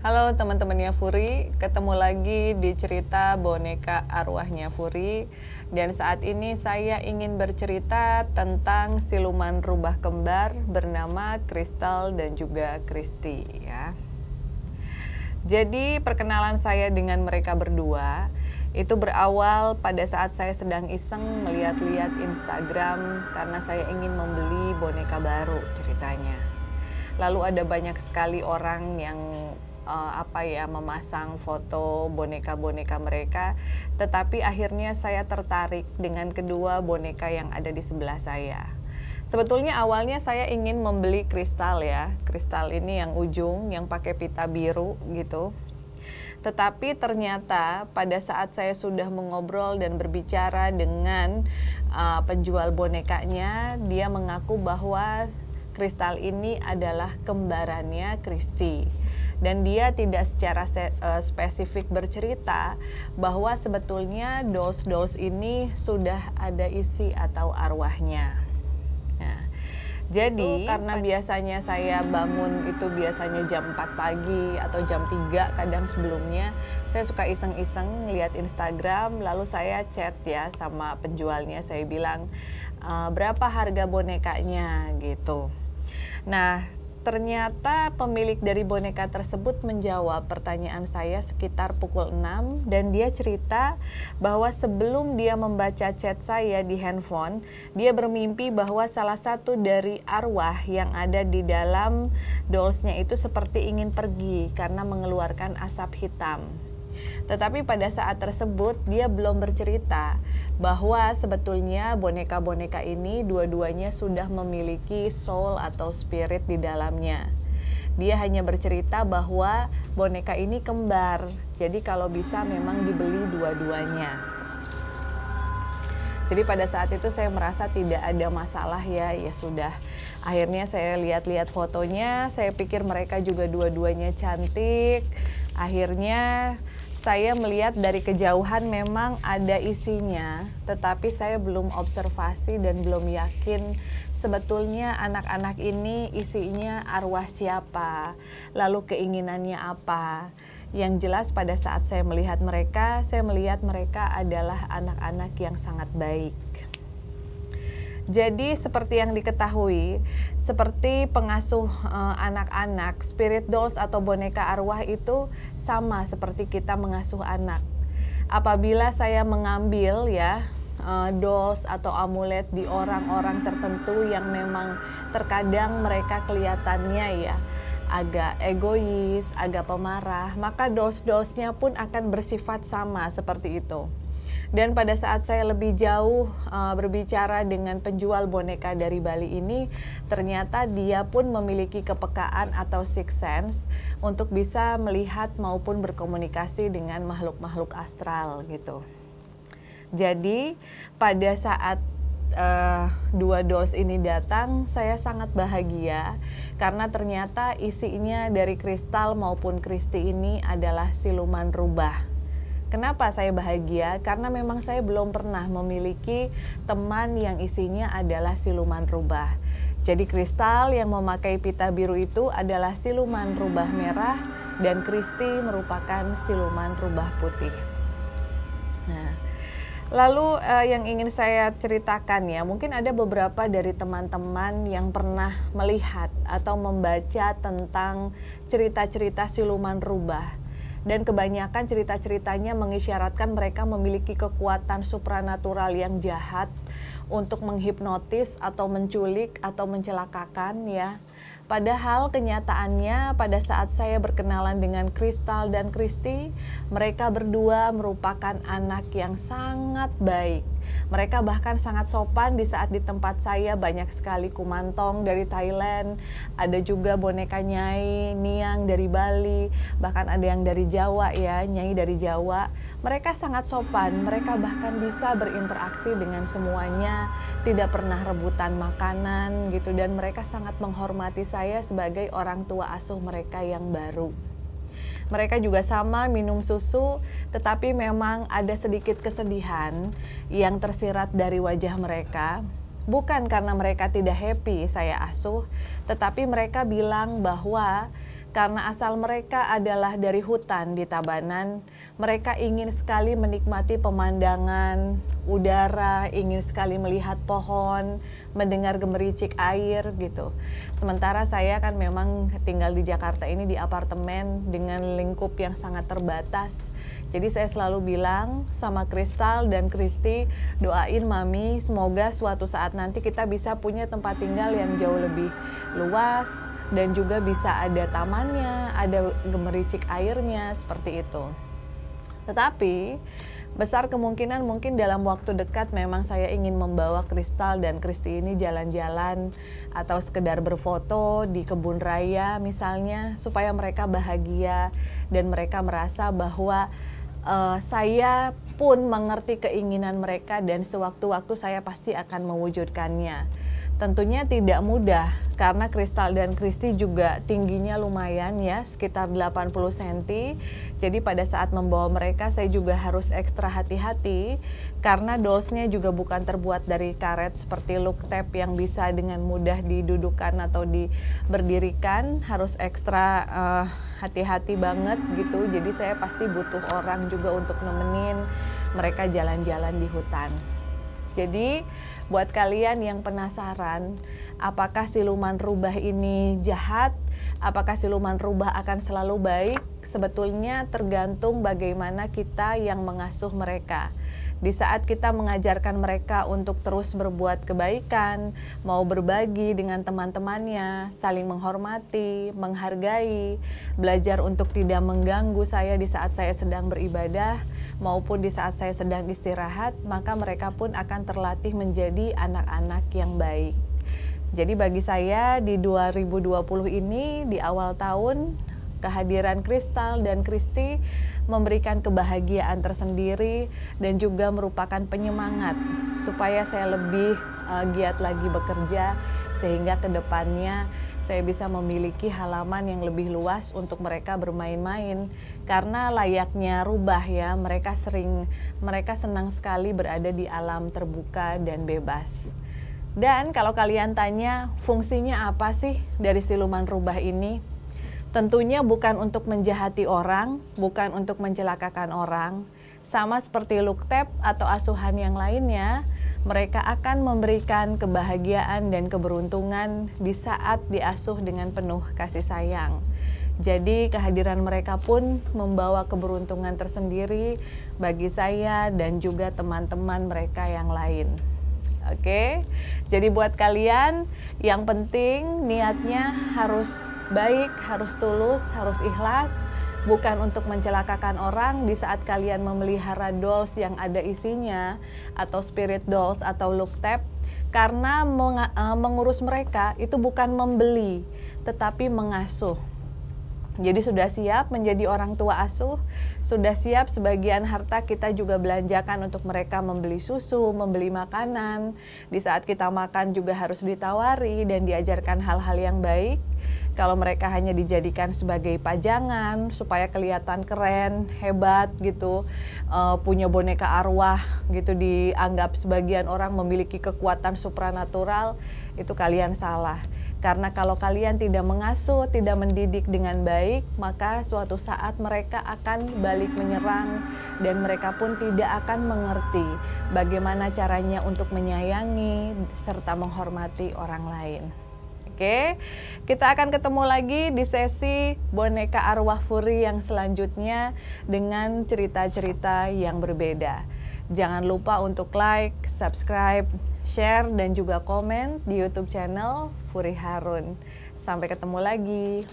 Halo teman-temannya Furi, ketemu lagi di cerita boneka arwahnya Furi. Dan saat ini saya ingin bercerita tentang siluman rubah kembar bernama Crystal dan juga Christy ya. Jadi perkenalan saya dengan mereka berdua itu berawal pada saat saya sedang iseng melihat-lihat Instagram karena saya ingin membeli boneka baru ceritanya. Lalu ada banyak sekali orang yang memasang foto boneka-boneka mereka, tetapi akhirnya saya tertarik dengan kedua boneka yang ada di sebelah saya. Sebetulnya awalnya saya ingin membeli kristal ya, kristal ini yang ujung yang pakai pita biru gitu. Tetapi ternyata pada saat saya sudah mengobrol dan berbicara dengan penjual bonekanya, dia mengaku bahwa kristal ini adalah kembarannya Christy. Dan dia tidak secara spesifik bercerita bahwa sebetulnya dolls-dolls ini sudah ada isi atau arwahnya. Nah, jadi karena biasanya saya bangun itu biasanya jam 4 pagi atau jam 3 kadang sebelumnya, saya suka iseng-iseng lihat Instagram, lalu saya chat ya sama penjualnya, saya bilang berapa harga bonekanya gitu. Nah, ternyata pemilik dari boneka tersebut menjawab pertanyaan saya sekitar pukul 6 dan dia cerita bahwa sebelum dia membaca chat saya di handphone, dia bermimpi bahwa salah satu dari arwah yang ada di dalam dollsnya itu seperti ingin pergi karena mengeluarkan asap hitam. Tetapi pada saat tersebut dia belum bercerita bahwa sebetulnya boneka-boneka ini dua-duanya sudah memiliki soul atau spirit di dalamnya. Dia hanya bercerita bahwa boneka ini kembar, jadi kalau bisa memang dibeli dua-duanya. Jadi pada saat itu saya merasa tidak ada masalah ya sudah. Akhirnya saya lihat-lihat fotonya, saya pikir mereka juga dua-duanya cantik. Akhirnya saya melihat dari kejauhan memang ada isinya, tetapi saya belum observasi dan belum yakin sebetulnya anak-anak ini isinya arwah siapa, lalu keinginannya apa. Yang jelas pada saat saya melihat mereka adalah anak-anak yang sangat baik. Jadi seperti yang diketahui, seperti pengasuh anak-anak, spirit dolls atau boneka arwah itu sama seperti kita mengasuh anak. Apabila saya mengambil dolls atau amulet di orang-orang tertentu yang memang terkadang mereka kelihatannya agak egois, agak pemarah, maka dolls-dollsnya pun akan bersifat sama seperti itu. Dan pada saat saya lebih jauh berbicara dengan penjual boneka dari Bali ini, ternyata dia pun memiliki kepekaan atau sixth sense untuk bisa melihat maupun berkomunikasi dengan makhluk-makhluk astral gitu. Jadi pada saat dua dolls ini datang, saya sangat bahagia karena ternyata isinya dari Crystal maupun Christy ini adalah siluman rubah. Kenapa saya bahagia? Karena memang saya belum pernah memiliki teman yang isinya adalah siluman rubah. Jadi Crystal yang memakai pita biru itu adalah siluman rubah merah dan Christy merupakan siluman rubah putih. Nah, lalu yang ingin saya ceritakan ya, mungkin ada beberapa dari teman-teman yang pernah melihat atau membaca tentang cerita-cerita siluman rubah. Dan kebanyakan cerita-ceritanya mengisyaratkan mereka memiliki kekuatan supranatural yang jahat untuk menghipnotis atau menculik atau mencelakakan ya. Padahal kenyataannya pada saat saya berkenalan dengan Crystal dan Christy, mereka berdua merupakan anak yang sangat baik. Mereka bahkan sangat sopan. Di saat di tempat saya banyak sekali kumantong dari Thailand, ada juga boneka Nyai, Niang dari Bali, bahkan ada yang dari Jawa ya, Nyai dari Jawa. Mereka sangat sopan, mereka bahkan bisa berinteraksi dengan semuanya, tidak pernah rebutan makanan gitu, dan mereka sangat menghormati saya sebagai orang tua asuh mereka yang baru. Mereka juga sama minum susu, tetapi memang ada sedikit kesedihan yang tersirat dari wajah mereka. Bukan karena mereka tidak happy saya asuh, tetapi mereka bilang bahwa karena asal mereka adalah dari hutan di Tabanan. Mereka ingin sekali menikmati pemandangan, udara, ingin sekali melihat pohon, mendengar gemericik air gitu. Sementara saya kan memang tinggal di Jakarta ini di apartemen dengan lingkup yang sangat terbatas. Jadi saya selalu bilang sama Kristal dan Kristi, doain Mami semoga suatu saat nanti kita bisa punya tempat tinggal yang jauh lebih luas dan juga bisa ada tamannya, ada gemericik airnya, seperti itu. Tetapi besar kemungkinan mungkin dalam waktu dekat memang saya ingin membawa Kristal dan Kristi ini jalan-jalan atau sekedar berfoto di kebun raya misalnya, supaya mereka bahagia dan mereka merasa bahwa saya pun mengerti keinginan mereka dan sewaktu-waktu saya pasti akan mewujudkannya. Tentunya tidak mudah karena Kristal dan Kristi juga tingginya lumayan ya, sekitar 80 cm. Jadi pada saat membawa mereka saya juga harus ekstra hati-hati karena dolls-nya juga bukan terbuat dari karet seperti look tape yang bisa dengan mudah didudukan atau berdirikan. Harus ekstra hati-hati banget gitu. Jadi saya pasti butuh orang juga untuk nemenin mereka jalan-jalan di hutan. Jadi buat kalian yang penasaran apakah siluman rubah ini jahat, apakah siluman rubah akan selalu baik, sebetulnya tergantung bagaimana kita yang mengasuh mereka. Di saat kita mengajarkan mereka untuk terus berbuat kebaikan, mau berbagi dengan teman-temannya, saling menghormati, menghargai, belajar untuk tidak mengganggu saya di saat saya sedang beribadah, maupun di saat saya sedang istirahat, maka mereka pun akan terlatih menjadi anak-anak yang baik. Jadi bagi saya di 2020 ini, di awal tahun, kehadiran Kristal dan Kristi memberikan kebahagiaan tersendiri dan juga merupakan penyemangat supaya saya lebih giat lagi bekerja, sehingga kedepannya saya bisa memiliki halaman yang lebih luas untuk mereka bermain-main. Karena layaknya rubah ya, mereka senang sekali berada di alam terbuka dan bebas. Dan kalau kalian tanya fungsinya apa sih dari siluman rubah ini? Tentunya bukan untuk menjahati orang, bukan untuk mencelakakan orang. Sama seperti look tape atau asuhan yang lainnya, mereka akan memberikan kebahagiaan dan keberuntungan di saat diasuh dengan penuh kasih sayang. Jadi kehadiran mereka pun membawa keberuntungan tersendiri bagi saya dan juga teman-teman mereka yang lain. Oke, jadi buat kalian yang penting niatnya harus baik, harus tulus, harus ikhlas, bukan untuk mencelakakan orang di saat kalian memelihara dolls yang ada isinya atau spirit dolls atau look tape, karena mengurus mereka itu bukan membeli, tetapi mengasuh. Jadi sudah siap menjadi orang tua asuh, sudah siap sebagian harta kita juga belanjakan untuk mereka membeli susu, membeli makanan. Di saat kita makan juga harus ditawari dan diajarkan hal-hal yang baik. Kalau mereka hanya dijadikan sebagai pajangan supaya kelihatan keren, hebat gitu, punya boneka arwah gitu, dianggap sebagian orang memiliki kekuatan supranatural, itu kalian salah. Karena kalau kalian tidak mengasuh, tidak mendidik dengan baik, maka suatu saat mereka akan balik menyerang dan mereka pun tidak akan mengerti bagaimana caranya untuk menyayangi serta menghormati orang lain. Oke, kita akan ketemu lagi di sesi boneka arwah Furi yang selanjutnya dengan cerita-cerita yang berbeda. Jangan lupa untuk like, subscribe, share, dan juga komen di YouTube channel Furi Harun. Sampai ketemu lagi.